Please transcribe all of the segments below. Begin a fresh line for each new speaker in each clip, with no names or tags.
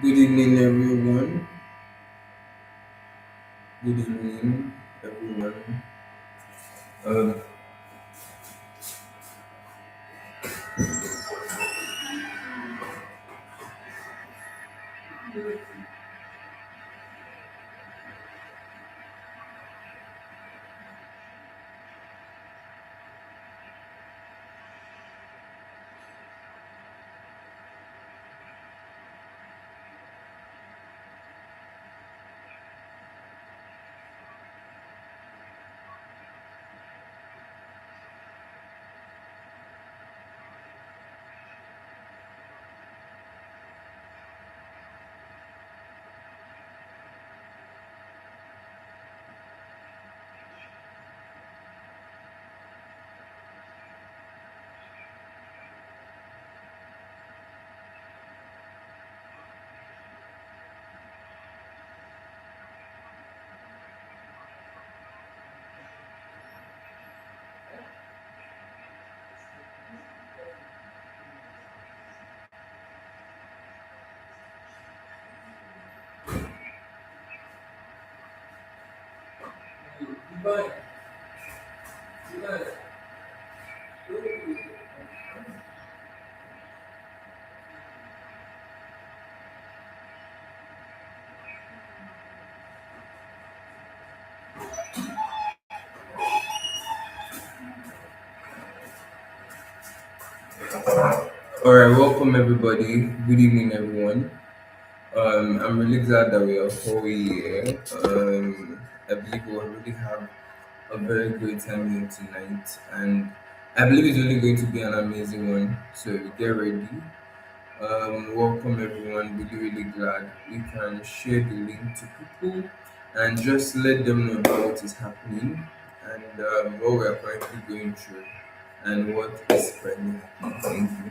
Good evening, everyone. Good evening, everyone. Um, all right, welcome everybody. Good evening, everyone. I'm really glad that we are all here. I believe we'll really have a very great time here tonight, and I believe it's only going to be an amazing one. So get ready. Welcome everyone. Really glad we can share the link to people and just let them know about what is happening and what we are currently going through and what is currently happening. Thank you.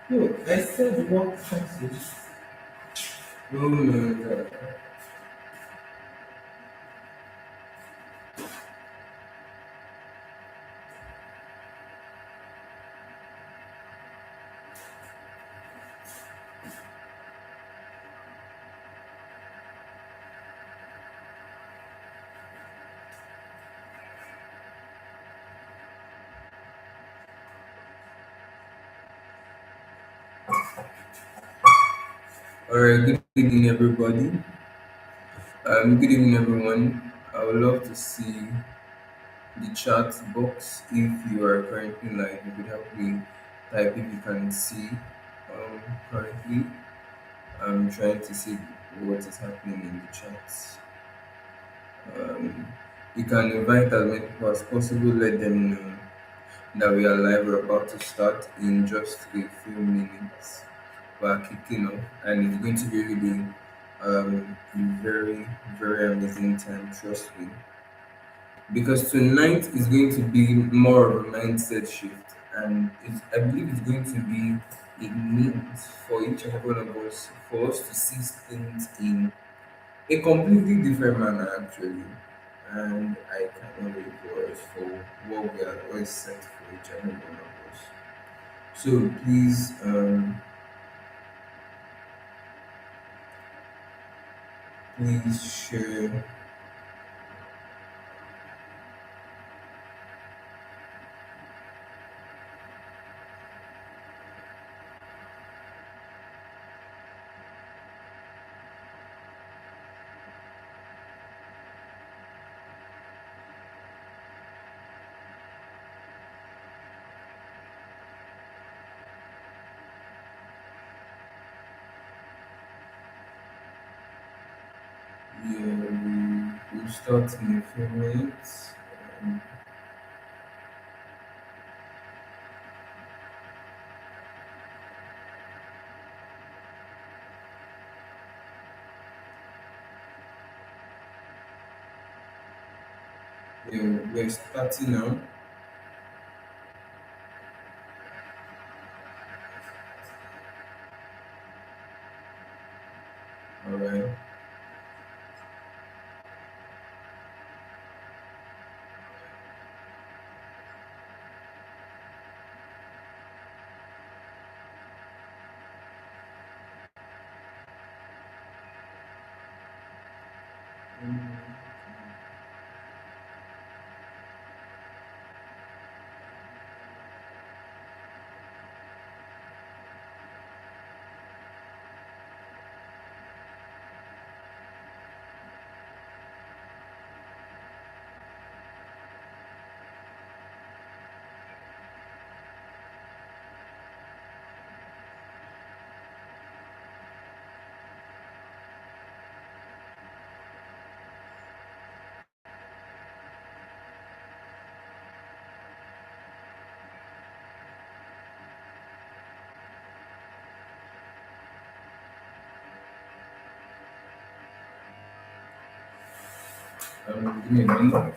No, I said what message? No. All right. Good evening, everybody. Good evening, everyone. I would love to see the chat box. If you are currently live, you could help me type if you can see. Currently, I'm trying to see what is happening in the chats. Um, you can invite as many people as possible. Let them know that we are live. We're about to start in just a few minutes. We are kicking off, and it's going to be really a very amazing time. Trust me, because tonight is going to be more of a mindset shift, and I believe it's going to be a need for each and every one of us for us to see things in a completely different manner, actually. And I cannot wait for us for what we are always set for each and every one of us. So please share. Yeah, we'll start in a few minutes. Um, yeah, we're starting now. All right. Give me a minute.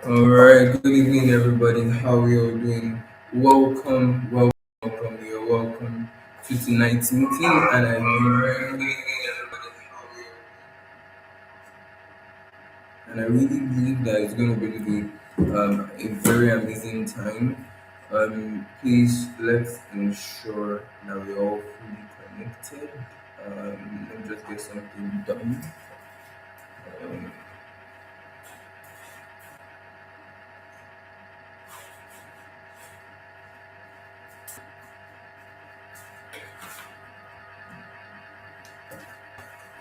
All right. Good evening, everybody. How are you all doing? Welcome, welcome, welcome. You're welcome to tonight's meeting, and I really, and I really believe that it's going to really be a very amazing time. Please let's ensure that we're all fully connected. Let me just get something done. Um,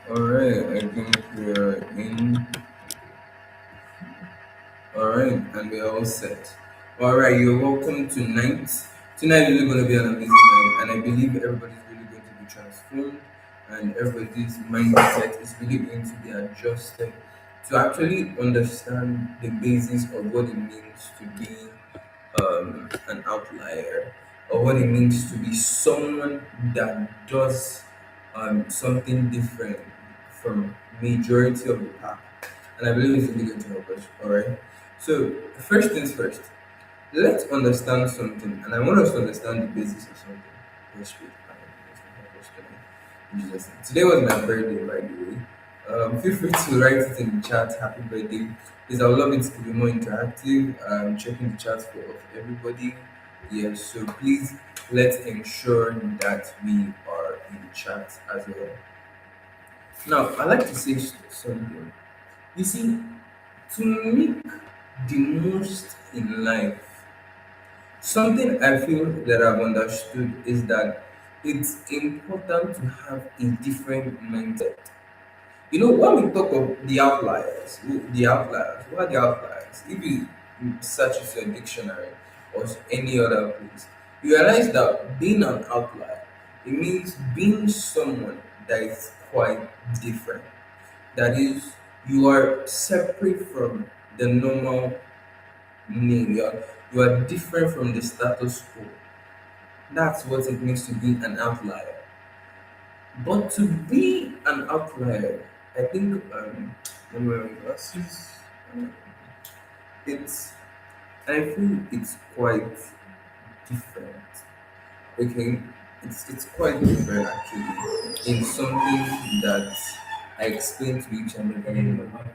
all right, I think we are in. All right, and we're all set. All right, you're welcome tonight. Tonight is really going to be an amazing night, and I believe everybody's really going to be transformed, and everybody's mindset is really going to be adjusted to actually understand the basis of what it means to be an outlier. or what it means to be someone that does something different from majority of the pack. And I believe it's really going to help us. All right. So first things first, let's understand something, and I want us to understand the basis of something. Let's read. Let's help us tonight. In Jesus' name. Today was my birthday, by the way. Feel free to write it in the chat. Happy birthday! Because I would love it to be more interactive. Checking the chat for of everybody. Yes, so please let's ensure that we are in the chat as well. Now, I like to say something. You see, to make the most in life, something I feel that I've understood is that it's important to have a different mindset. You know, when we talk of the outliers, who are the outliers? If you search it in a dictionary or any other place, you realize that being an outlier, it means being someone that is quite different. That is, you are separate from the normal name. You are different from the status quo. That's what it means to be an outlier. But to be an outlier, I think when wearing glasses, um, it's I feel it's quite different. Okay, it's quite different actually in something that I explained to each and every one.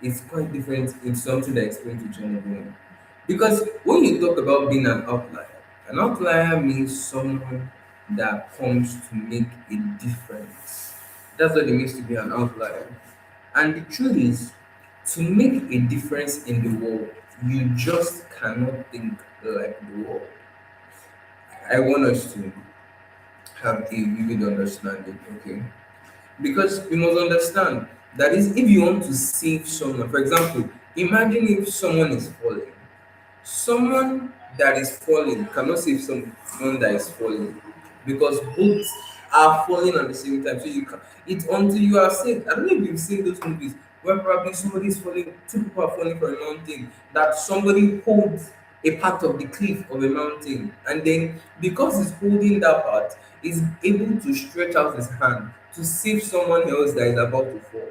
It's quite different in something that I explained to each and every one. Because when you talk about being an outlier means someone that comes to make a difference. That's what it means to be an outlier. And the truth is, to make a difference in the world, you just cannot think like the world. I want us to have a vivid understanding, okay? Because you must understand that is if you want to save someone, for example, imagine if someone is falling. Someone that is falling cannot save someone that is falling because both are falling at the same time. So you can it's until you are saved. I don't know if you've seen those movies where probably somebody is falling, two people are falling for a mountain, that somebody holds a part of the cliff of a mountain, and then because he's holding that part, is able to stretch out his hand to save someone else that is about to fall.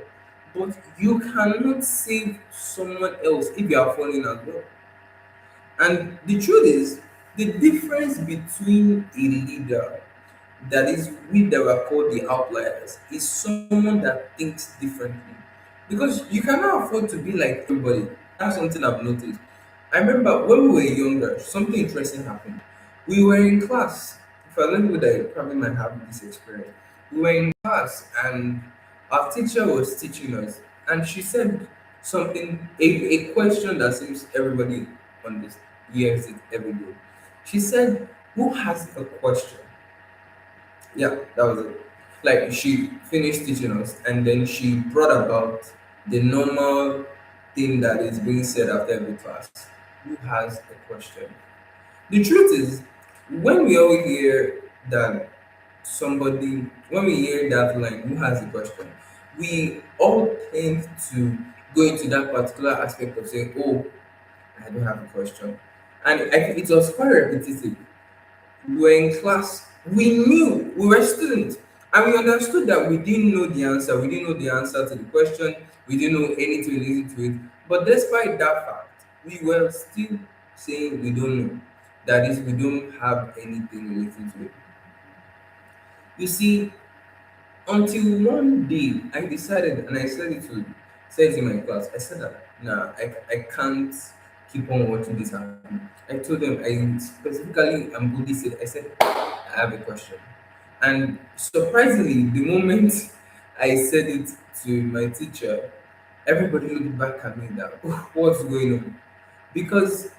But you cannot save someone else if you are falling as well. And the truth is, the difference between a leader that is we that were called the outliers is someone that thinks differently. Because you cannot afford to be like everybody. That's something I've noticed. I remember when we were younger, something interesting happened. We were in class. For a little that you probably might have this experience. We were in class and our teacher was teaching us, and she said something, a question that seems everybody on this hears it every day. She said, "Who has a question?" Yeah, that was it. Like she finished teaching us, and then she brought about the normal thing that is being said after every class. Who has a question? The truth is, when we all hear that when we hear that line, who has a question, we all tend to go into that particular aspect of saying, oh, I don't have a question. And it was quite repetitive. We were in class, we knew we were students, and we understood that we didn't know the answer. We didn't know the answer to the question, we didn't know anything related to it. But despite that fact, we were still saying we don't know. That is, we don't have anything related to it. You see, until one day I decided, and I said it in my class, I said that nah, I can't keep on watching this happen. I told them, I specifically I'm Buddhist. I said I have a question. And surprisingly, the moment I said it to my teacher, everybody looked back at me that what's going on? Because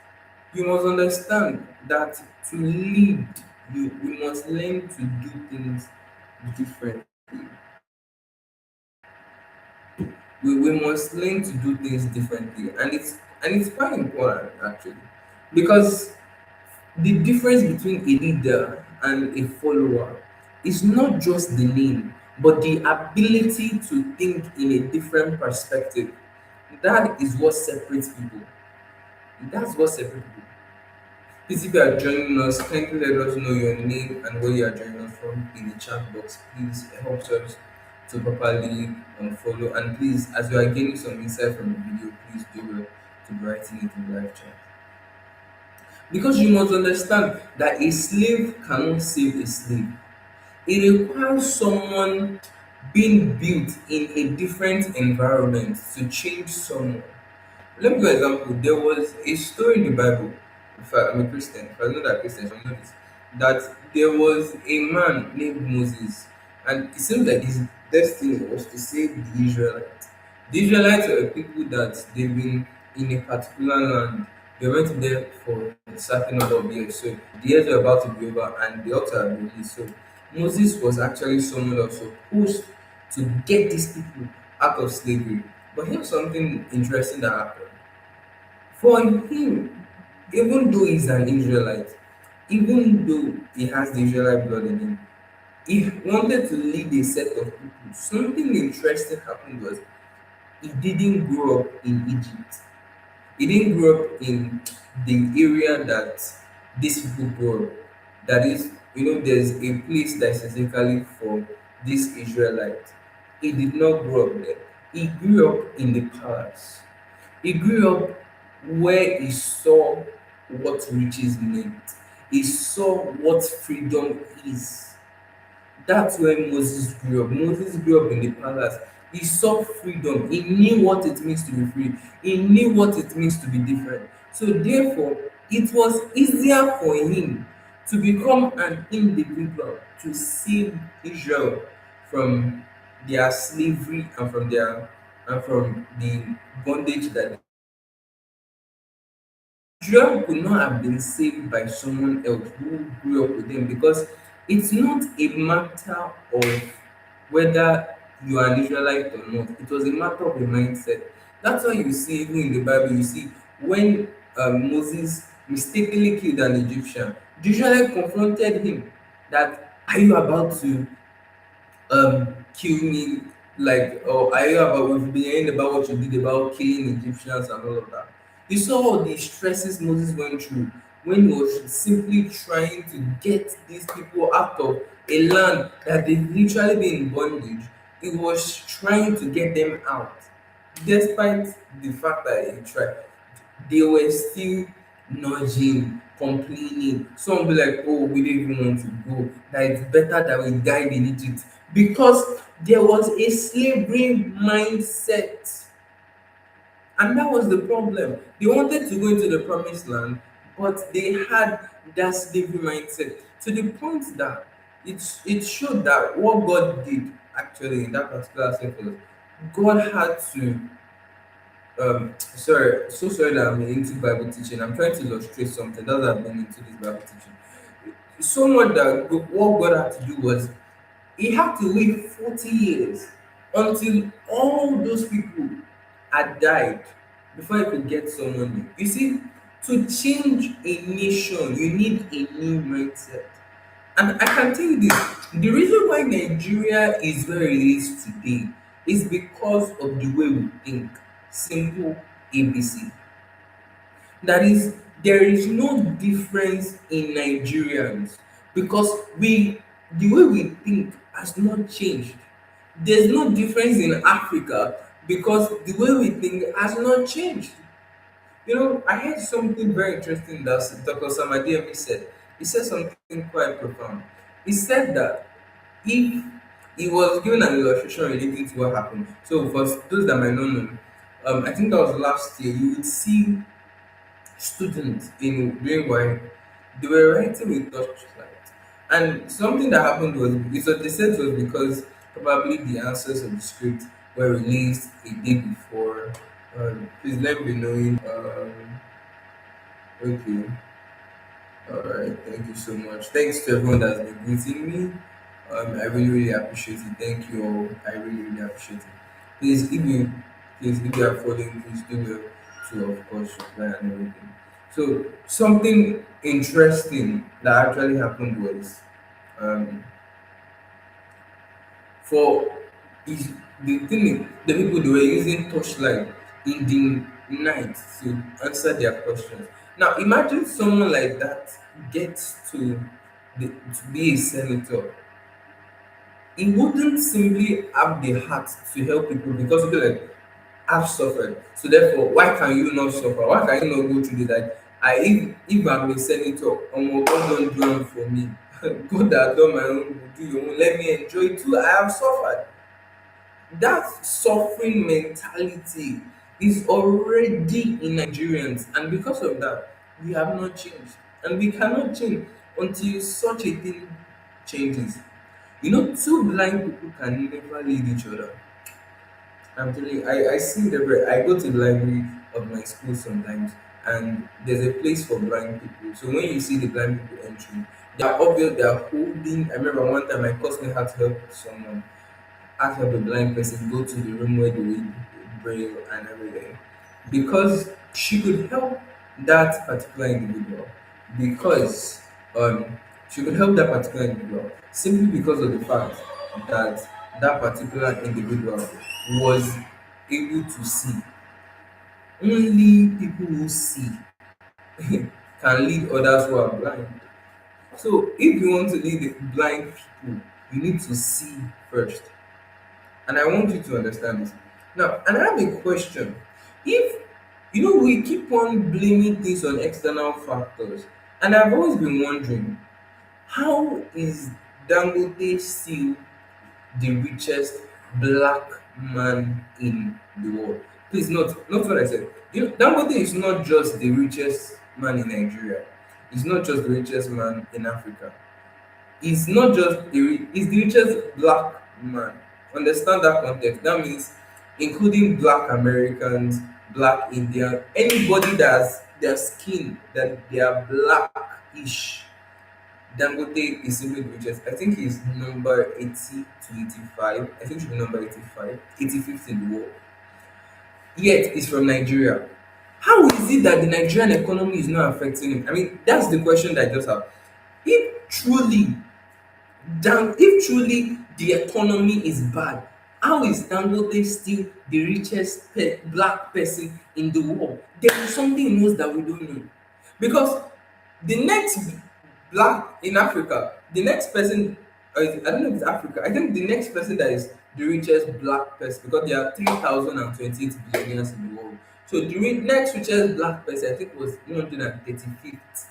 you must understand that to lead, you must learn to do things differently. We must learn to do things differently, and it's quite important actually, because the difference between a leader and a follower is not just the name, but the ability to think in a different perspective. That is what separates people. That's what separates people. Please, if you are joining us, kindly let us know your name and where you are joining us from in the chat box. Please, it helps us to properly follow. And please, as you are gaining some insight from the video, please do well to be writing it in the live chat. Because you must understand that a slave cannot save a slave. It requires someone being built in a different environment to change someone. Let me give you an example. There was a story in the Bible. If I'm a Christian, if I know that Christians will know this, that there was a man named Moses, and it seems like his destiny was to save the Israelites. The Israelites were people that they've been in a particular land. They went there for a certain number of years. So the years were about to be over and the ought to have been released. So Moses was actually someone that was supposed to get these people out of slavery. But here's something interesting that happened. For him, even though he's an Israelite, even though he has the Israelite blood in him, he wanted to lead a set of people. Something interesting happened was he didn't grow up in Egypt. He didn't grow up in the area that these people grew up. That is, there's a place that is specifically for this Israelite. He did not grow up there. He grew up in the palace. He grew up where he saw what riches meant. He saw what freedom is. That's where Moses grew up. Moses grew up in the palace. He saw freedom. He knew what it means to be free. He knew what it means to be different. So therefore, it was easier for him to become an individual to save Israel from their slavery and from the bondage that Israel could not have been saved by someone else who grew up with them, because it's not a matter of whether you are an Israelite or not. It was a matter of a mindset. That's why you see, even in the Bible, you see when Moses mistakenly killed an Egyptian, the Israelite confronted him that, are you about to kill me, like, or are you about, we've been hearing about what you did about killing Egyptians and all of that. You saw all the stresses Moses went through when he was simply trying to get these people out of a land that they've literally been in bondage. He was trying to get them out, despite the fact that he tried. They were still nudging, complaining. Some be like, oh, we don't even want to go. That it's better that we died in Egypt. Because there was a slavery mindset. And that was the problem. They wanted to go into the promised land, but they had that slavery mindset to the point that it showed that what God did actually in that particular circle, God had to sorry, so sorry that I'm into Bible teaching. I'm trying to illustrate something. That's why I've been into this Bible teaching. So much that what God had to do was he had to wait 40 years until all those people had died before he could get someone new. You see, to change a nation, you need a new mindset. And I can tell you this, the reason why Nigeria is where it is today is because of the way we think. Simple ABC. That is, there is no difference in Nigerians because the way we think has not changed. There's no difference in Africa because the way we think has not changed. I heard something very interesting that Dr. Samadiyemi said. He said something quite profound. He said that if he was given an illustration relating to what happened. So for those that might not know, I think that was last year, you would see students in doing work, they were writing with torchlight. And something that happened was, they said it was because probably the answers of the script were released a day before. Please let me know. Okay. All right. Thank you so much. Thanks to everyone that's been greeting me. I really, really appreciate it. Thank you all. I really, really appreciate it. Please, if you are following, please do well to, of course, reply and everything. So, something interesting that actually happened was, um, for is the thing is, the people they were using torchlight in the night to answer their questions. Now, imagine someone like that gets to be a senator. He wouldn't simply have the heart to help people because he'd be like, I've suffered. So therefore, why can you not suffer? Why can you not go through this? Like, if I'm a senator, God don't do it for me. God that done my own will do your own. Let me enjoy it too. I have suffered. That suffering mentality is already in Nigerians, and because of that, we have not changed. And we cannot change until such a thing changes. You know, two blind people can never lead each other. I'm telling you, I see I go to the library of my school sometimes, and there's a place for blind people. So when you see the blind people entering, they are obvious, they are holding. I remember one time my cousin had to help someone, had to help a blind person go to the room where they read braille and everything, because she could help that particular individual, because she could help that particular individual simply because of the fact that that particular individual was able to see. Only people who see can lead others who are blind. So if you want to lead the blind people, you need to see first. And I want you to understand this. Now, and I have a question. If we keep on blaming things on external factors, and I've always been wondering, how is Dangote still the richest black man in the world? Please not what I said. Dangote is not just the richest man in Nigeria. He's not just the richest man in Africa. He's not just he's the richest black man. Understand that context. That means including black Americans, black Indian, anybody that's their skin that they are blackish. Dangote is simply the richest. I think he's number 80 to 85. I think he should be number 85, 85th in the world. Yet he's from Nigeria. How is it that the Nigerian economy is not affecting him? I mean, that's the question that I just have. If truly if truly the economy is bad, how is Dangote still the richest black person in the world? There is something in us that we don't know. Because the next black in Africa, the next person, I don't know if it's Africa, I think the next person that is the richest black person, because there are 3,028 billionaires in the world. So the next richest black person, I think, was 135th.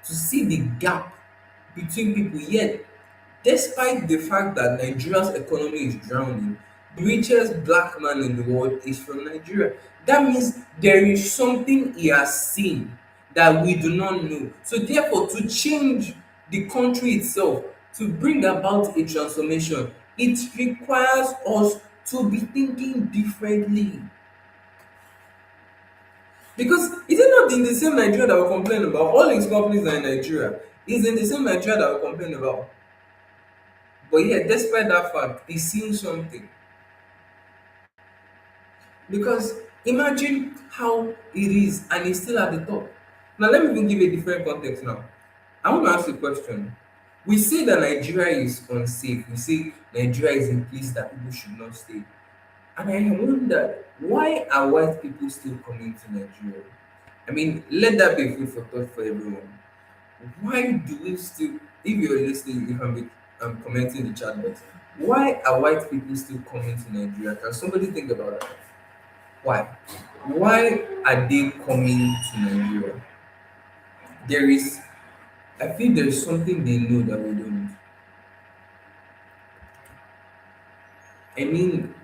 To see the gap between people, yet despite the fact that Nigeria's economy is drowning, the richest black man in the world is from Nigeria. That means there is something he has seen that we do not know. So, therefore, to change the country itself, to bring about a transformation, it requires us to be thinking differently. Because is it not in the same Nigeria that we complain about? All these companies are in Nigeria. Is in the same Nigeria that we complain about. But yet, despite that fact, he's seeing something. Because imagine how it is, and he's still at the top. Now, let me even give a different context now. I want to ask you a question. We say that Nigeria is unsafe. We say Nigeria is a place that people should not stay. And I wonder, why are white people still coming to Nigeria? I mean, let that be food for thought for everyone. Why do we still, if you're listening, you can be commenting in the chat box, why are white people still coming to Nigeria? Can somebody think about that? Why? Why are they coming to Nigeria? There is, I feel there is something they know that we don't. I mean,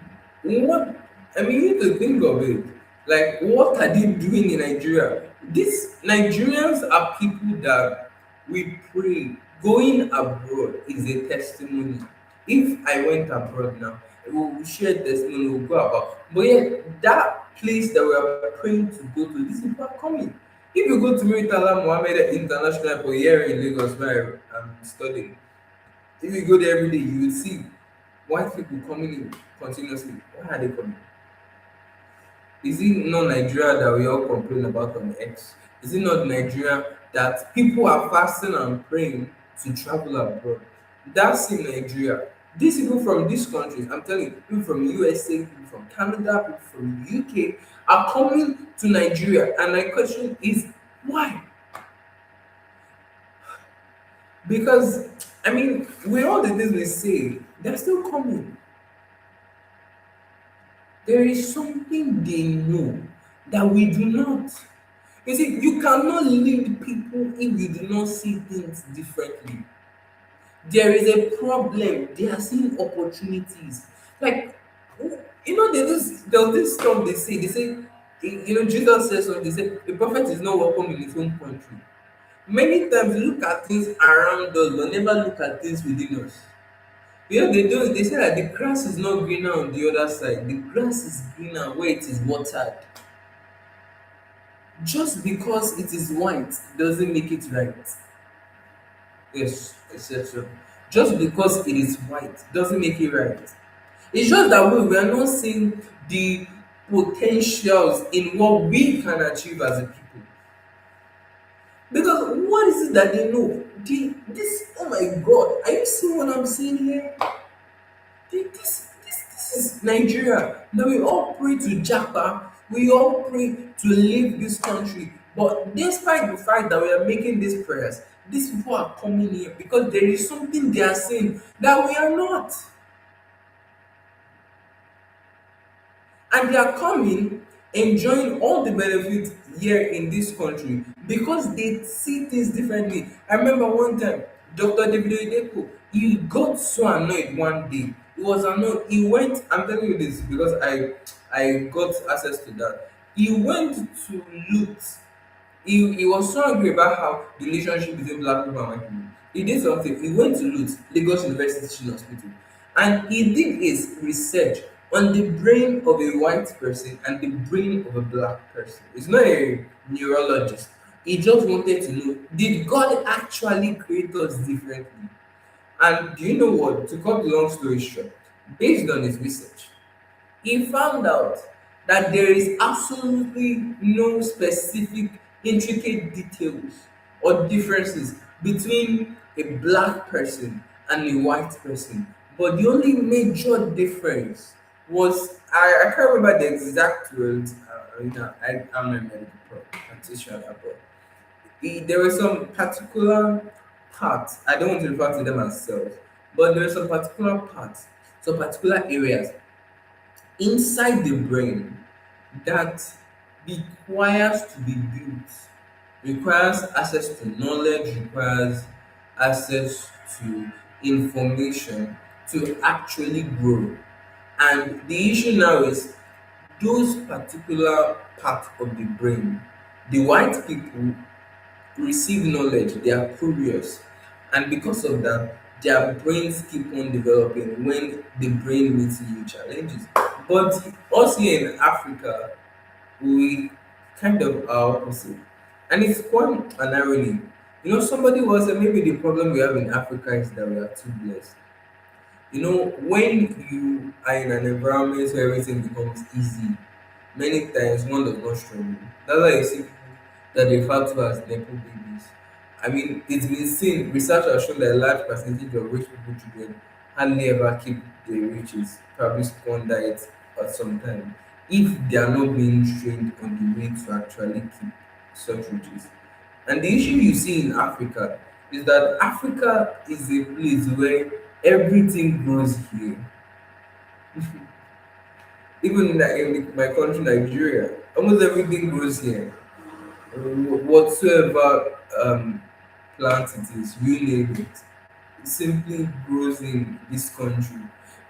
what? I mean, you need to think of it. Like, what are they doing in Nigeria? These Nigerians are people that we pray. Going abroad is a testimony. If I went abroad now, we will share testimony, we'll go about. But yet, that place that we are praying to go to, these people are coming. If you go to Muritala Mohammed International for a year in Lagos, where I'm studying, if you go there every day, you will see white people coming in continuously. Why are they coming? Is it not Nigeria that we all complain about on X? Is it not Nigeria that people are fasting and praying to travel abroad? That's in Nigeria. These people from these countries, I'm telling you, people from USA, people from Canada, people from UK are coming to Nigeria. And my question is, why? Because, I mean, with all the things we say, they're still coming. There is something they know that we do not. You see, you cannot lead people if you do not see things differently. There is a problem. They are seeing opportunities. Like, there's this stuff they say, Jesus says something, they say, a prophet is not welcome in his own country. Many times we look at things around us, but never look at things within us. They say that the grass is not greener on the other side. The grass is greener where it is watered. Just because it is white doesn't make it right. Yes, etc. Just because it is white doesn't make it right. It's just that we are not seeing the potentials in what we can achieve as a people. Because what is it that they know? Oh my God, are you seeing what I'm seeing here? This is Nigeria. Now we all pray to Japa. We all pray to leave this country. But despite the fact that we are making these prayers, these people are coming here because there is something they are saying that we are not. And they are coming, enjoying all the benefits here in this country because they see things differently. I remember one time, Dr. David Oyedepo, he got so annoyed one day. He was annoyed. He went, I'm telling you this because I got access to that. He went to loot. He was so angry about how the relationship between black people and white people. He did something. He went to loot Lagos University Teaching Hospital, and he did his research on the brain of a white person and the brain of a black person. He's not a neurologist. He just wanted to know, did God actually create us differently? And do you know what? To cut the long story short, based on his research, he found out that there is absolutely no specific intricate details or differences between a black person and a white person. But the only major difference was, I can't remember the exact words. I'm not a medical practitioner, but there were some particular parts. I don't want to refer to them as cells, but there were some particular parts, some particular areas inside the brain that requires to be built, requires access to knowledge, requires access to information to actually grow. And the issue now is those particular part of the brain, the white people receive knowledge, they are curious, and because of that, their brains keep on developing when the brain meets new challenges. But us here in Africa, we kind of are opposite, and it's quite an irony. Somebody was saying maybe the problem we have in Africa is that we are too blessed. When you are in an environment where everything becomes easy, many times one does not struggle. That's why you see people that they refer to as nepo babies. I mean, it's been seen, research has shown that a large percentage of rich people children hardly ever keep their riches, probably squander it at some time, if they are not being trained on the way to actually keep such riches. And the issue you see in Africa is that Africa is a place where everything grows here. Even in my country, Nigeria, almost everything grows here. Whatsoever plant it is, you name it simply grows in this country.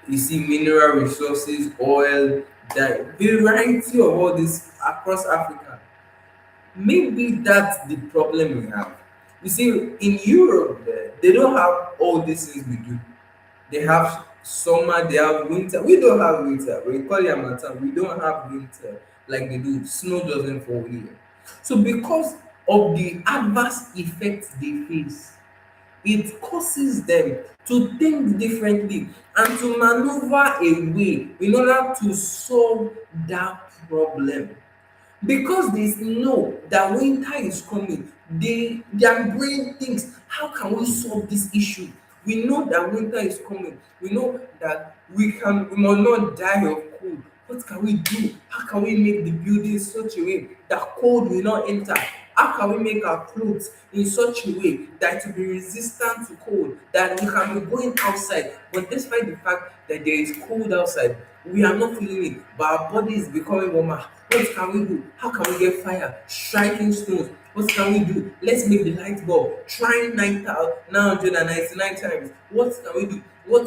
You see mineral resources, oil, that variety of all this across Africa. Maybe that's the problem we have. You see, in Europe, they don't have all these things we do. They have summer, they have winter. We don't have winter. We call it Harmattan. We don't have winter like they do. Snow doesn't fall here. So because of the adverse effects they face, it causes them to think differently and to maneuver a way in order to solve that problem. Because they know that winter is coming, their brain thinks, how can we solve this issue We know that winter is coming. We know that we must not die of cold. What can we do? How can we make the building such a way that cold will not enter? How can we make our clothes in such a way that it will be resistant to cold, that we can be going outside, but despite the fact that there is cold outside, we are not feeling it, but our body is becoming warmer. What can we do? How can we get fire? Striking stones. What can we do? Let's make the light bulb. Trying 9,999 times. What can we do? What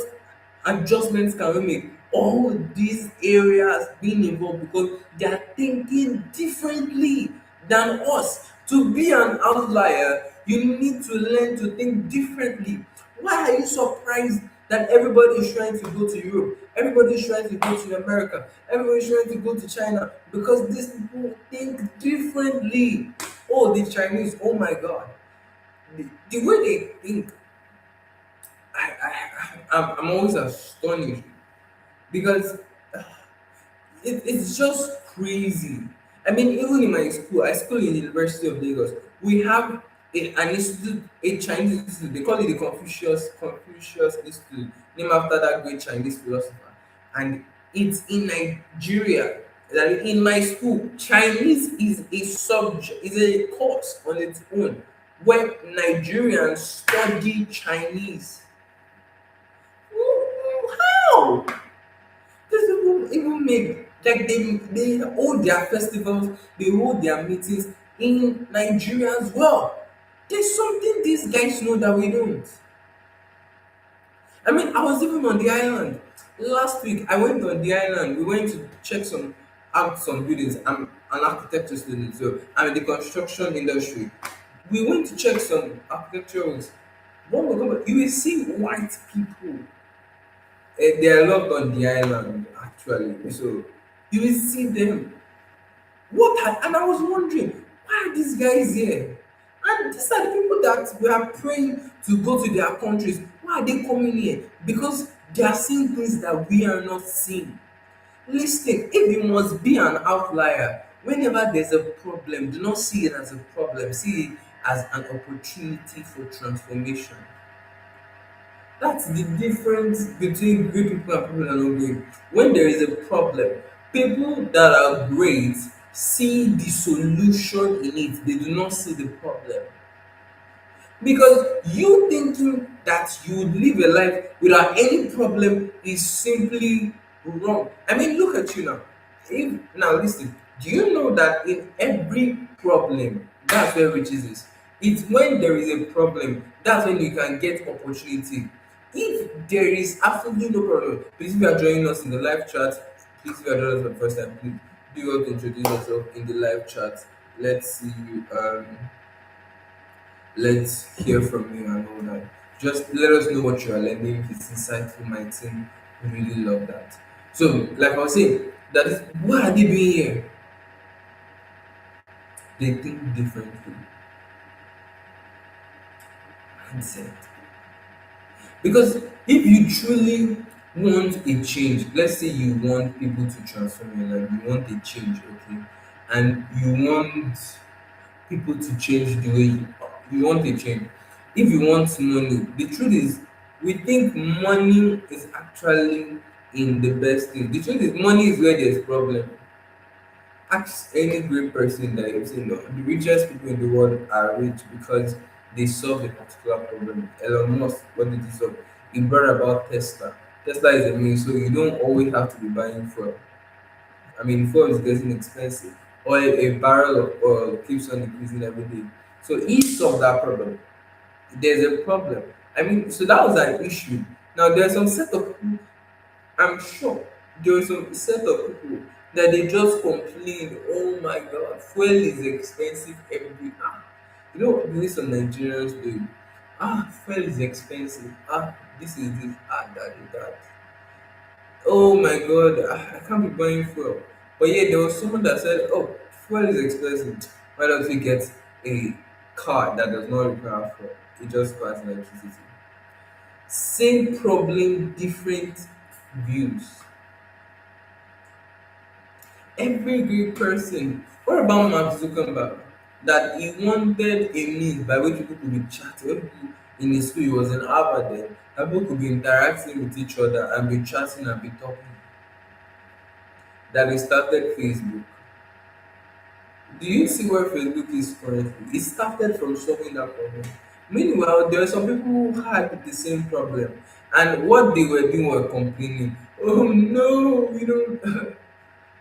adjustments can we make? All these areas being involved because they are thinking differently than us. To be an outlier, you need to learn to think differently. Why are you surprised that everybody is trying to go to Europe? Everybody is trying to go to America. Everybody is trying to go to China because these people think differently. Oh, the Chinese, oh my God. The way they think, I'm always astonished because it's just crazy. I mean, even in my school, I school in the University of Lagos, we have an institute, a Chinese institute. They call it the Confucius Institute, named after that great Chinese philosopher. And it's in Nigeria. That in my school, Chinese is a subject, is a course on its own where Nigerians study Chinese. How? These people even make like they hold their festivals, they hold their meetings in Nigeria as well. There's something these guys know that we don't. I mean, I was even on the island last week. I went on the island. We went to check out some buildings. I'm an architecture student, so I'm in the construction industry. We went to check some architecturals. When we come back, you will see white people. They are locked on the island actually. So you will see them. And I was wondering, why are these guys here? And these are the people that we are praying to go to their countries. Why are they coming here? Because they are seeing things that we are not seeing. Listen, if you must be an outlier, whenever there's a problem, do not see it as a problem, see it as an opportunity for transformation. That's the difference between great people and people that are not great. When there is a problem, people that are great see the solution in it, they do not see the problem. Because you thinking that you would live a life without any problem is simply wrong. I mean, look at you now. Now listen, do you know that in every problem, that's where riches is? It's when there is a problem, that's when you can get opportunity. If there is absolutely no problem, please if you are joining us in the live chat, please if you are joining us for the first time, please do you want to introduce yourself in the live chat. Let's see you. Let's hear from you and all that. Just let us know what you are learning. If it's insightful, my team would really love that. So, like I was saying, that is what are they doing here? They think differently. Mindset. Because if you truly want a change, let's say you want people to transform your life, you want a change, okay, and you want people to change the way you want a change. If you want money, the truth is, we think money is actually in the best thing. The truth is, money is where there's problem. Ask any great person that you've seen. No, the richest people in the world are rich because they solved a particular problem. Elon Musk, what did he solve? He brought about Tesla. Tesla is a mean, so you don't always have to be buying fuel. I mean, fuel is getting expensive. Oil, a barrel of oil keeps on increasing every day. So he solved that problem. There's a problem. I mean, so that was an issue. Now there's some set of people, I'm sure there was some set of people that they just complain, oh my god, fuel is expensive every you know what this some Nigerians do? Fuel is expensive. This is this, that is that. Oh my god, I can't be buying fuel. But yeah, there was someone that said, oh, fuel is expensive. Why don't we get a car that does not require fuel? It just requires electricity. Same problem, different views. Every great person. What about Mark Zuckerberg? That he wanted a means by which people could be chatting. in his school, he was in Harvard then, that people could be interacting with each other and be chatting and be talking. That they started Facebook. Do you see where Facebook is currently? It started from solving that problem. Meanwhile, there are some people who had the same problem, and what they were doing were complaining. Oh no, we don't.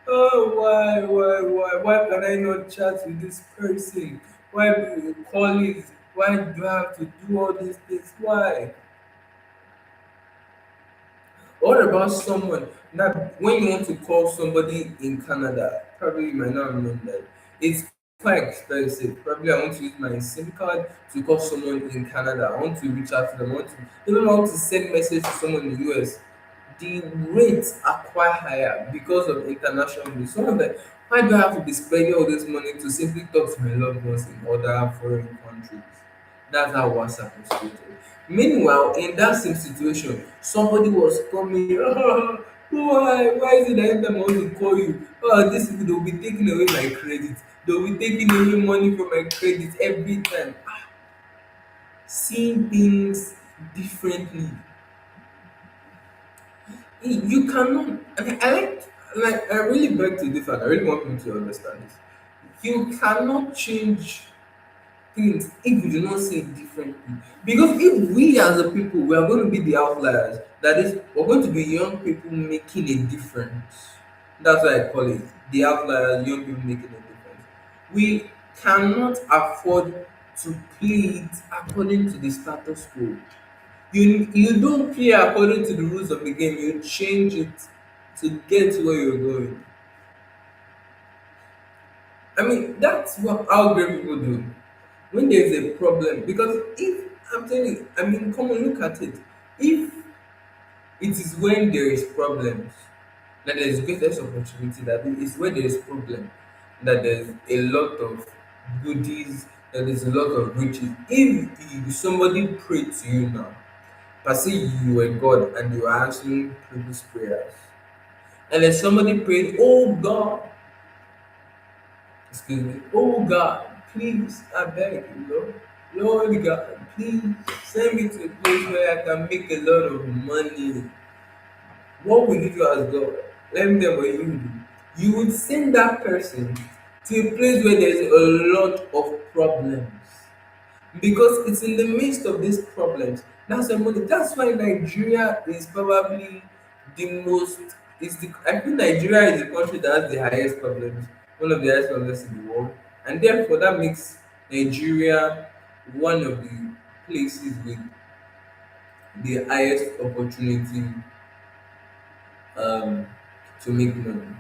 Oh, why can I not chat with this person? Why do you call it? Why do I have to do all these things? Why? What about someone that when you want to call somebody in Canada, probably you might not know that it's quite expensive. Probably I want to use my SIM card to call someone in Canada. I want to reach out to them. I want to even want to send message to someone in the US. The rates are quite higher because of international news. Some of them, why do I have to be spending all this money to simply talk to my loved ones in other foreign countries? That's how WhatsApp was created. Meanwhile, in that same situation, somebody was coming, oh, why is it that every time I want to call you, oh, these people, they'll be taking away my credit. They'll be taking away money from my credit every time. Seeing things differently. You cannot, I really beg to differ. I really want people to understand this. You cannot change things if we do not see it differently. Because if we as a people we are going to be the outliers, that is, we're going to be young people making a difference. That's why I call it the outliers, young people making a difference. We cannot afford to play it according to the status quo. You don't play according to the rules of the game, you change it to get where you're going. I mean, that's what how great people do. When there's a problem, because if I'm telling you, I mean, come on, look at it. If it is when there is problems that there is greatest opportunity, that it is where there is problem, that there's a lot of goodies, that there's a lot of riches. If somebody pray to you now, per se you were God and you are answering people's prayers, and then somebody prayed, oh God, excuse me, oh God, please, I beg you, Lord God, please send me to a place where I can make a lot of money. What will you do as God? Let me tell you what you will do. You would send that person to a place where there's a lot of problems. Because it's in the midst of these problems. That's why Nigeria is probably the most is the I think Nigeria is the country that has the highest problems, one of the highest problems in the world. And therefore that makes Nigeria one of the places with the highest opportunity um to make money.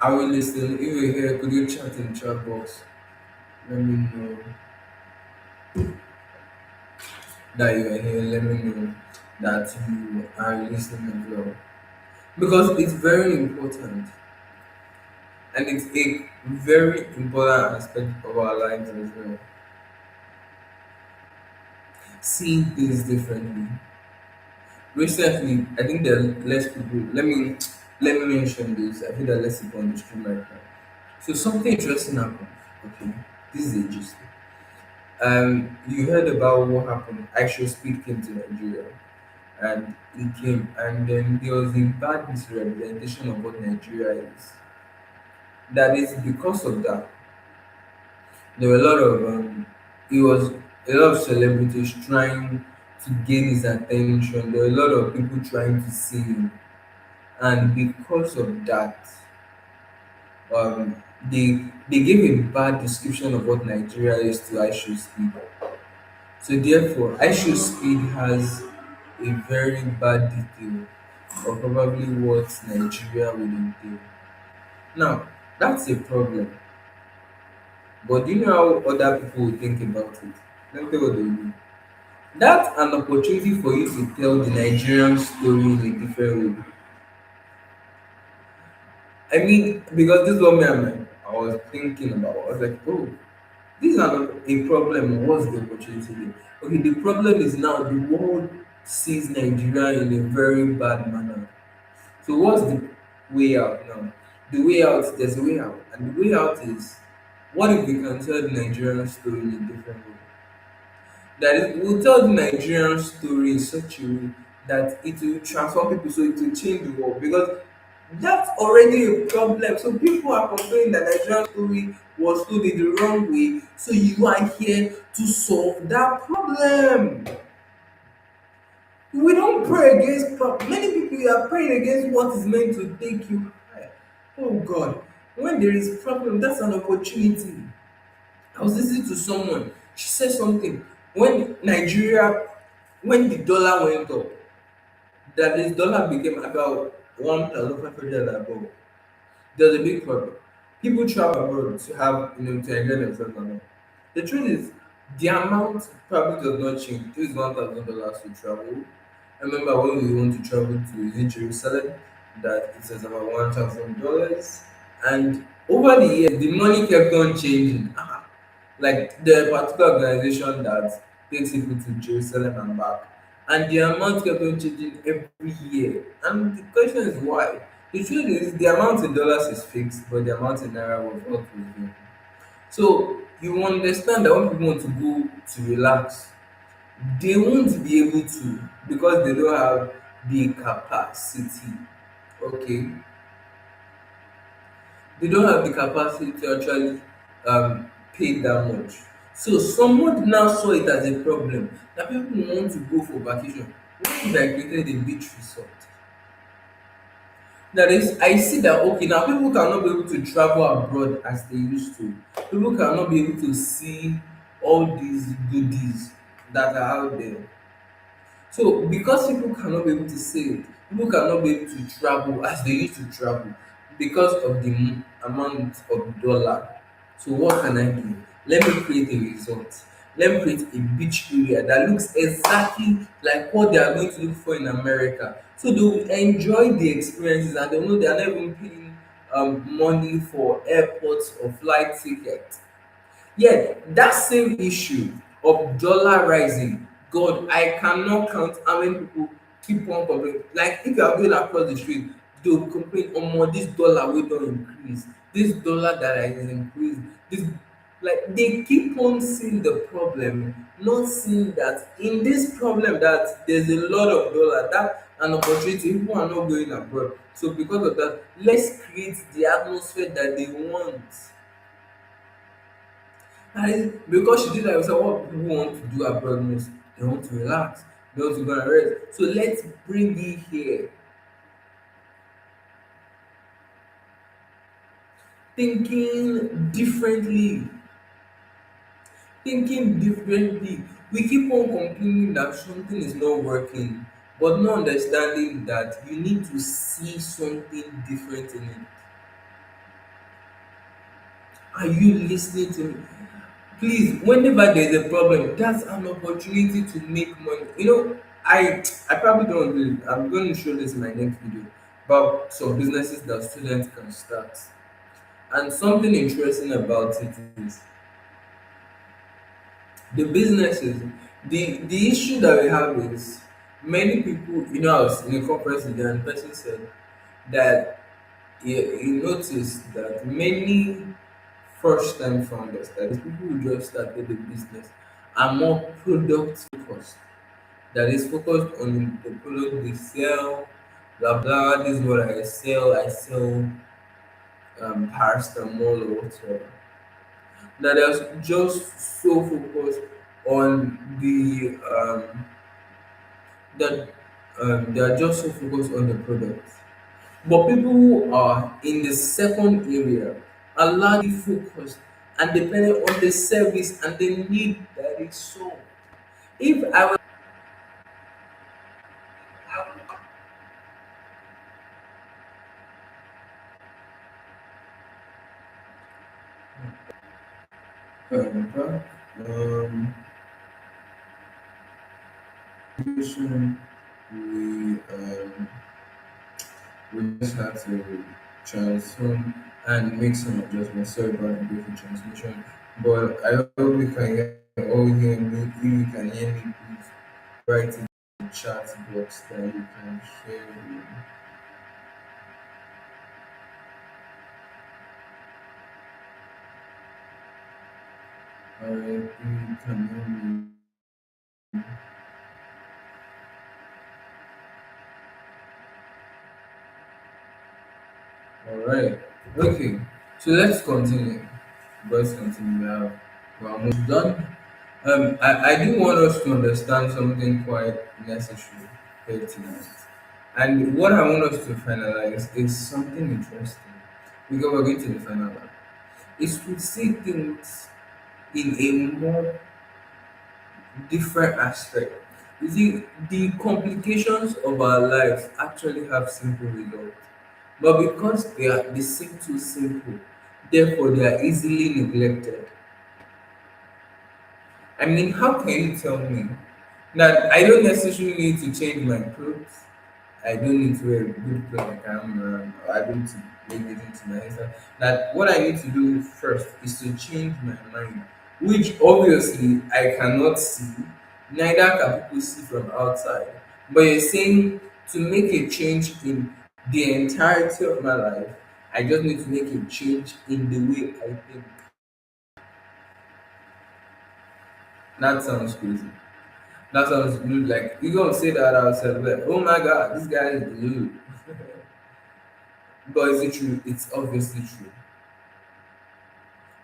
I will listen. If you're here, could you chat in chat box? Let me know that you are here. Let me know that you are listening as well. Because it's very important, and it's a very important aspect of our lives as well. Seeing things differently. Recently, I think there are less people. Let me mention this. I think there are less people on the stream right now. So something interesting happened. Okay, this is a gist. You heard about what happened. Actual Speed came to Nigeria, and he came, and then there was a bad misrepresentation of what Nigeria is. That is because of that. There were a lot of it was a lot of celebrities trying to gain his attention. There were a lot of people trying to see him, and because of that, they gave a bad description of what Nigeria is to Aishu Speed. So therefore, Aishu Speed has a very bad detail of probably what Nigeria will entail. Now, that's a problem. But do you know how other people will think about it? Let me tell you what they will do. That's an opportunity for you to tell the Nigerian story in a different way. I mean, because this is what me and I was thinking about. I was like, oh, this is a problem. What's the opportunity there? Okay, the problem is now the world sees Nigeria in a very bad manner. So what's the way out now? The way out, there's a way out, and the way out is, what if we can tell the Nigerian story in a different way? That is, we'll tell the Nigerian story in such a way that it will transform people, so it will change the world. Because that's already a problem. So people are complaining that Nigerian story was told in the wrong way. So you are here to solve that problem. We don't pray against many people are praying against what is meant to take you higher. Oh God, when there is problem, that's an opportunity. I was listening to someone. She said something when Nigeria, when the dollar went up, that the dollar became about 1,500 and above. There's a big problem. People travel abroad to have, to enjoy themselves and all. The truth is, the amount probably does not change. This is $1,000 to travel. I remember when we want to travel to, is it Jerusalem, that it was about $1,000, and over the years the money kept on changing. Like the particular organization that takes people to Jerusalem and back, and the amount kept on changing every year. And the question is why? The truth is, the amount in dollars is fixed, but the amount in naira was what was varying. So you understand that when people want to go to relax, they won't be able to, because they don't have the capacity. Okay, they don't have the capacity to actually pay that much. So someone now saw it as a problem that people want to go for vacation. What if I created a beach resort? That is, I see that okay, now people cannot be able to travel abroad as they used to. People cannot be able to see all these goodies that are out there. So because people cannot be able to see it, people cannot be able to travel as they used to travel because of the amount of dollar. So what can I do? Let me create a resort. Let me create a beach area that looks exactly like what they are going to look for in America. So they will enjoy the experiences and they know they are not even paying money for airports or flight tickets. Yet that same issue of dollar rising, God, I cannot count how many people keep on complaining. Like if you are going across the street, they will complain, omo, this dollar wey don increase, this dollar that has increased, this, like they keep on seeing the problem, not seeing that in this problem that there's a lot of dollar, that an opportunity, people are not going abroad. So because of that, let's create the atmosphere that they want. And because she did that, we said what people want to do abroad most, they want to relax, they want to go and rest. So let's bring it here. Thinking differently. Thinking differently. We keep on complaining that something is not working, but not understanding that you need to see something different in it. Are you listening to me? Please, whenever there's a problem, that's an opportunity to make money. I probably don't do it. I'm going to show this in my next video about some businesses that students can start. And something interesting about it is the businesses. The issue that we have is many people, I was in a conference today and the person said that he noticed that many first time founders, that is people who just started a business, are more product focused. That is focused on the product they sell, blah blah. This is what I sell. I sell paracetamol or whatever. That is just so focused on the that they are just so focused on the product. But people who are in the second area are largely focused and dependent on the service and the need that is solved. If I was back, question, we we just had to transform and make some adjustments. Sorry about the brief transmission, but I hope you can all hear me. If you can hear me, please write in the chat box that you can hear me. Alright, you can hear me. Alright. Okay. So let's continue. Let's continue. We're almost done. I do want us to understand something quite necessary here tonight. And what I want us to finalize is something interesting. Because we're going to the final one. Is to see things in a more different aspect. You see, the complications of our lives actually have simple results. But because they seem too simple, therefore they are easily neglected. I mean, how can you tell me that I don't necessarily need to change my clothes? I don't need to wear a good clothes like or I don't need to make it into my hairstyle. That what I need to do first is to change my mind, which obviously I cannot see, neither can people see from outside. But you're saying to make a change in the entirety of my life, I just need to make a change in the way I think. That sounds crazy. That sounds good. Like you gonna say that ourselves, like, oh my god, this guy is blue. But is it true? It's obviously true.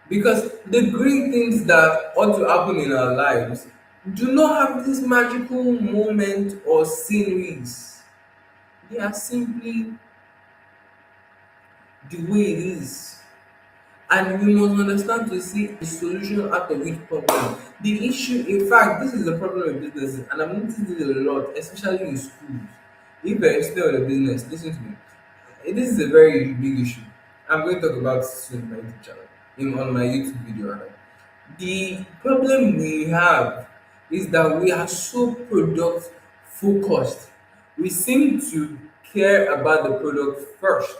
Because the great things that ought to happen in our lives do not have this magical moment or sceneries. They are simply the way it is. And we must understand to see a solution out of each problem. The issue, in fact, this is the problem with businesses, and I'm noticing this a lot, especially in schools. If you're still in a business, listen to me. This is a very big issue. I'm going to talk about it soon on my YouTube channel, on my YouTube video. Rather. The problem we have is that we are so product focused. We seem to care about the product first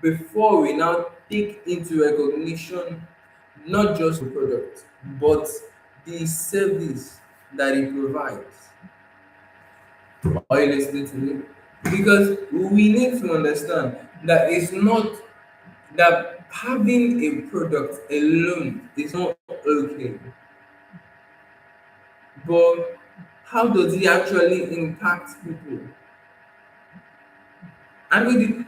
before we now take into recognition not just the product but the service that it provides. Are you listening to me? Because we need to understand that it's not that having a product alone is not okay, but how does it actually impact people? And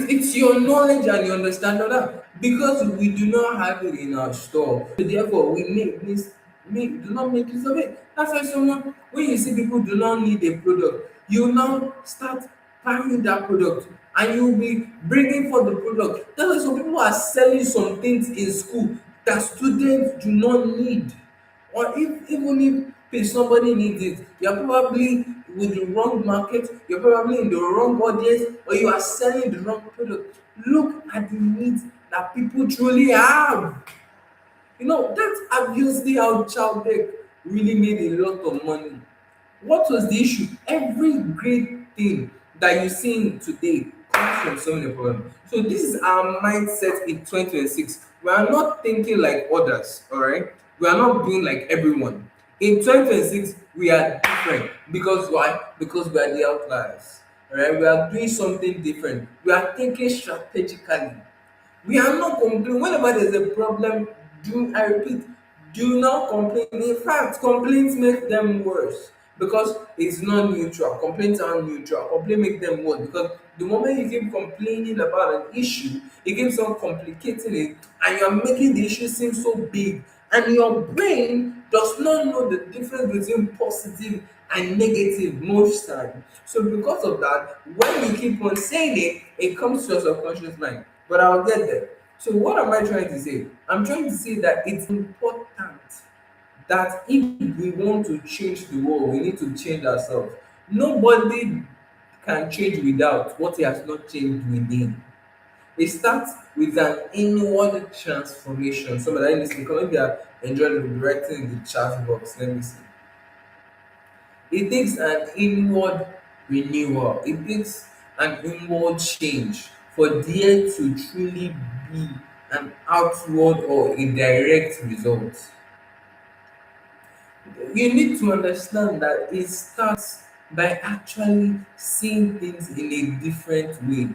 it's your knowledge and your understanding of that because we do not have it in our store. So therefore, we do not make use of it. That's why someone when you see people do not need a product, you now start buying that product and you'll be bringing for the product. That's why some people are selling some things in school that students do not need. Or if even if somebody needs it, you're probably with the wrong market, you're probably in the wrong audience, or you are selling the wrong product. Look at the needs that people truly have. You know, that's obviously how childbirth really made a lot of money. What was the issue? Every great thing that you see in today comes from so many problems. So this is our mindset in 2026. We are not thinking like others, all right? We are not being like everyone. In 2026, we are different. Because why? Because we are the outliers. All right? We are doing something different. We are thinking strategically. We are not complaining. Whenever there's a problem, I repeat, do not complain. In fact, complaints make them worse because it's not neutral. Complaints are neutral. Complaint make them worse because the moment you keep complaining about an issue, it keeps on complicating it, and you're making the issue seem so big. And your brain does not know the difference between positive and negative most time. So because of that, when you keep on saying it, it comes to your subconscious mind. But I'll get there. So what am I trying to say? I'm trying to say that it's important that if we want to change the world, we need to change ourselves. Nobody can change without what he has not changed within. It starts with an inward transformation. Somebody listening, come maybe are enjoying the writing in the chat box. Let me see. It takes an inward renewal. It takes an inward change for there to truly be an outward or a direct result. You need to understand that it starts by actually seeing things in a different way.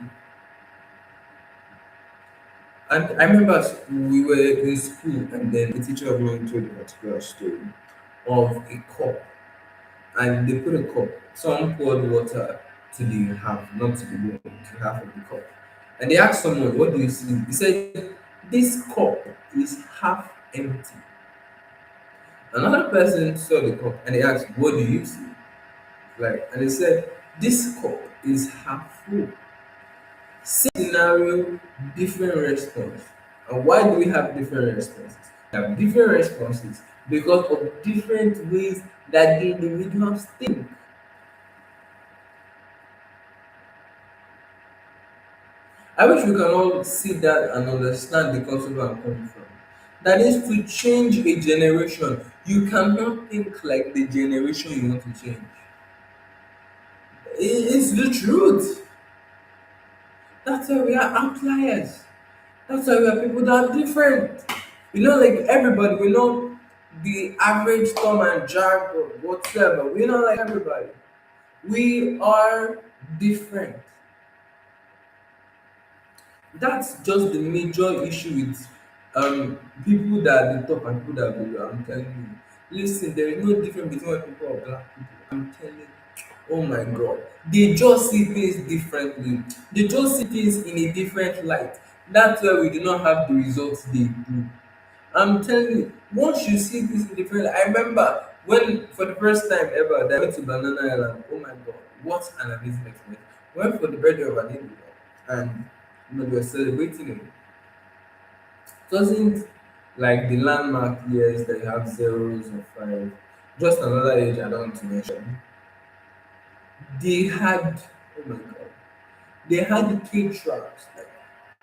And I remember we were in school, and then the teacher of mine told a particular story of a cup, and they put a cup. Someone poured water to the half, not to the whole, to half of the cup. And they asked someone, "What do you see?" He said, "This cup is half empty." Another person saw the cup and they asked, "What do you see?" Like, and they said, "This cup is half full." Same scenario, different response. And why do we have different responses? We have different responses because of different ways that the individuals think. I wish we can all see that and understand the concept I'm coming from. That is to change a generation. You cannot think like the generation you want to change. It's the truth. That's why we are outliers. That's why we are people that are different. Like everybody, we know the average Tom and Jack or whatever. We're not like everybody. We are different. That's just the major issue with people that are the top and people that are below. I'm telling you. Listen, there is no difference between white people or black people. I'm telling you. Oh my god. They just see things differently. They just see things in a different light. That's why we do not have the results they do. I'm telling you, once you see this in different, I remember when for the first time ever that I went to Banana Island. Oh my god, what an amazing experience! Went for the birthday of an individual, and they were celebrating it. It wasn't like the landmark years that you have zeros or five. Just another age I don't want to mention. They had, oh my god, they had caterers, like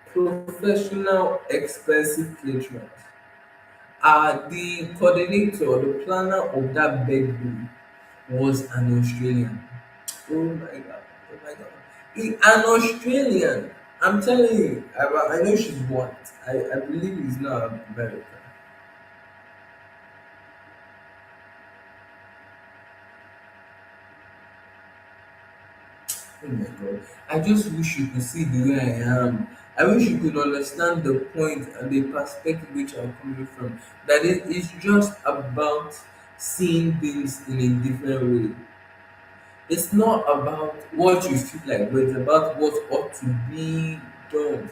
professional, expensive caterers. The coordinator, the planner of that birthday was an Australian. Oh my god! Oh my god! An Australian. I'm telling you. I know she's white. I believe it's not American. Oh my god! I just wish you could see the way I am. I wish you could understand the point and the perspective which I'm coming from. That it's just about seeing things in a different way. It's not about what you feel like, but it's about what ought to be done.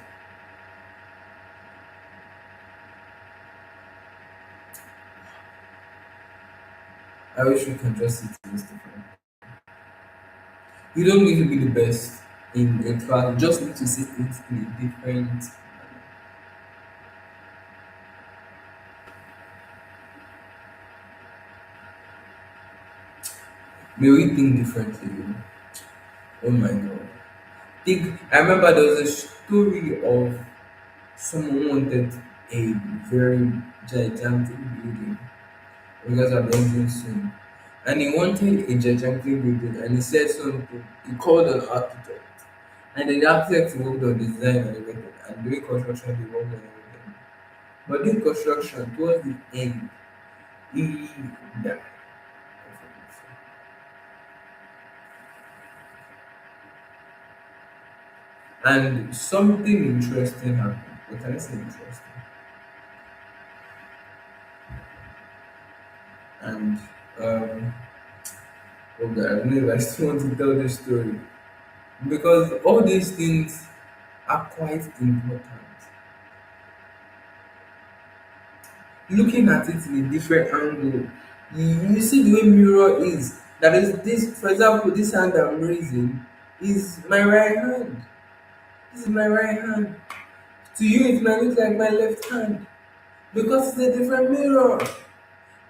I wish we can just see things different. You don't need to be the best in class. You just need to see things in a different. May we think differently. Oh my god. I remember there was a story of someone wanted a very gigantic building because of the ending soon. And he wanted a gigantic building and he said something. He called an architect. And the architect worked on the design and everything. And during construction, they worked on everything. But during construction, towards the end, he died. And something interesting happened. What can I say interesting? And um, oh God, I don't know if I still want to tell this story because all these things are quite important. Looking at it in a different angle, you see the way mirror is. That is this, for example, this hand I'm raising is my right hand. This is my right hand. To you, it might look like my left hand because it's a different mirror.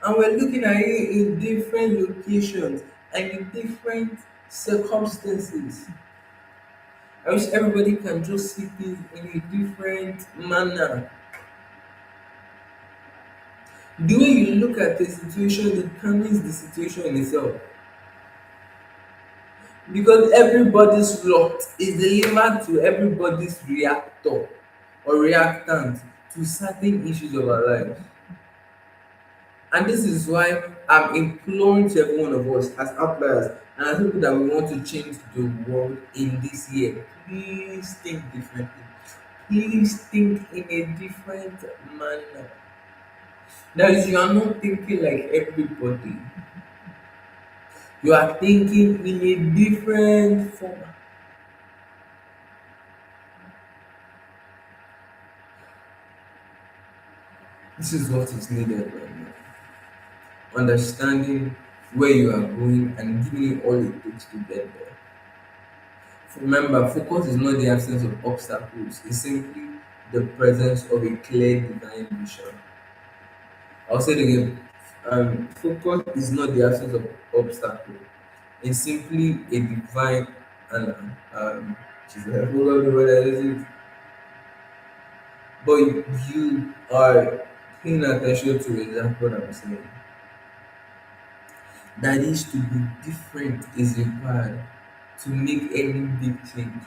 And we're looking at it in different locations and in different circumstances. I wish everybody can just see things in a different manner. The way you look at the situation determines the situation itself. Because everybody's lot is delivered to everybody's reactor or reactant to certain issues of our lives. And this is why I'm imploring to every one of us as outliers and as people that we want to change the world in this year. Please think differently. Please think in a different manner. That is, you are not thinking like everybody. You are thinking in a different format. This is what is needed right now. Understanding where you are going and giving you all it takes to get there. Remember, focus is not the absence of obstacles, it's simply the presence of a clear divine vision. I'll say it again. Focus is not the absence of obstacle, it's simply a divine and Jesus, I forgot the word I used, but you are paying attention to exactly what I'm saying. That is to be different is required to make any big change.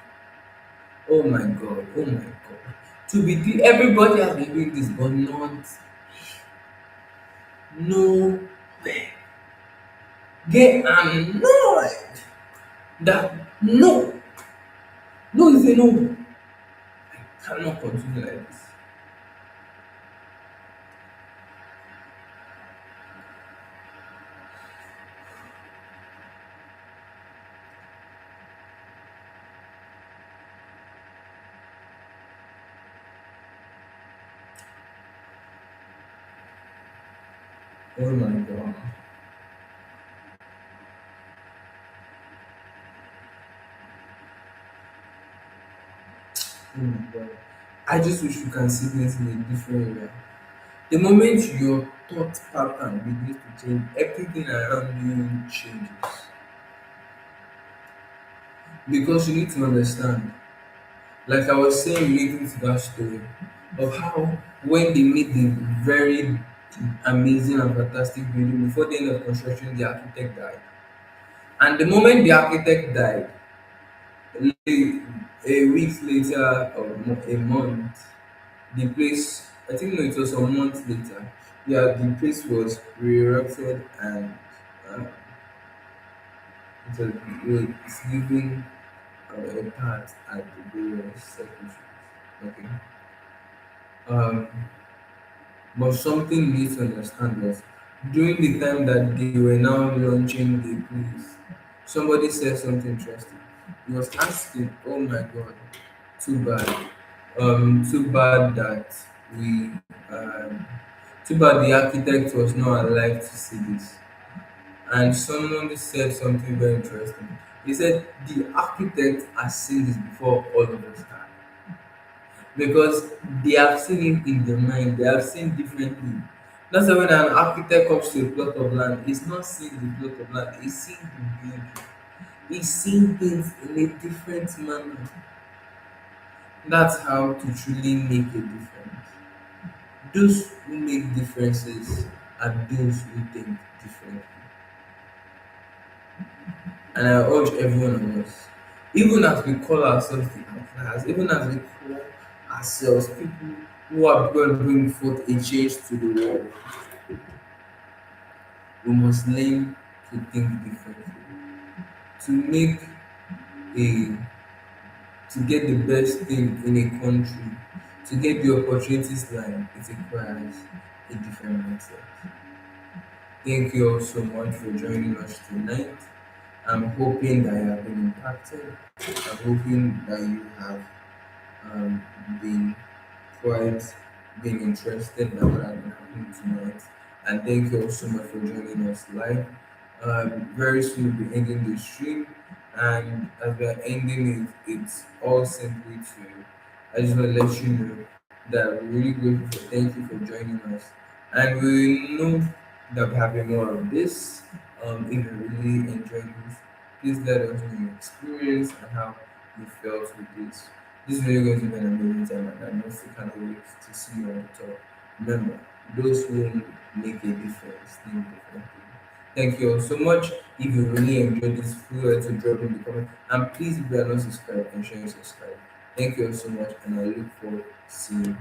Oh my god, oh my god. Everybody has been doing this, but not no way. Get annoyed that no, no is a no. Cannot continue like this. Oh my god. Oh my god. I just wish you can see this in a different way. The moment your thought pattern begins to change, everything around you changes. Because you need to understand, like I was saying relating to that story, of how when they made the very amazing and fantastic building before the end of construction, the architect died. And the moment the architect died, a week later or a month, the place, I think no, it was a month later, yeah, the place was re-erected and uh, it's giving a part at the various secretaries. Okay. Um, but something you need to understand was during the time that they were now launching the place, somebody said something interesting. He was asking, "Oh my God, too bad. Too bad that we, um, too bad the architect was not alive to see this." And someone said something very interesting. He said, "The architect has seen this before all of us have, because they have seen it in the mind, they have seen differently." That's why when an architect comes to a plot of land, he's not seeing the plot of land, he's seeing the building. He's seeing things in a different manner. That's how to truly make a difference. Those who make differences are those who think differently. And I urge every one of us, even as we call ourselves the outliers, even as we call ourselves people who are going to bring forth a change to the world, we must learn to think differently. To make a to get the best thing in a country, to get the opportunities line, it requires a different mindset. Thank you all so much for joining us tonight. I'm hoping that you have been impacted. I'm hoping that you have um, been quite been interested in what has been happening tonight. And thank you all so much for joining us live. Very soon we'll be ending the stream. And as we are ending it, it's all simply to, I just want to let you know that we're really grateful for, thank you for joining us. And we know that we're having more of this. If you really enjoyed this, please let us know your experience and how you felt with this. This is really going to be an amazing time, and I know you cannot wait to see you on the top. Remember, those who make a difference think differently. Thank you all so much. If you really enjoyed this, feel free to drop in the comment. And please, if you are not subscribed, ensure you subscribe. Thank you all so much, and I look forward to seeing you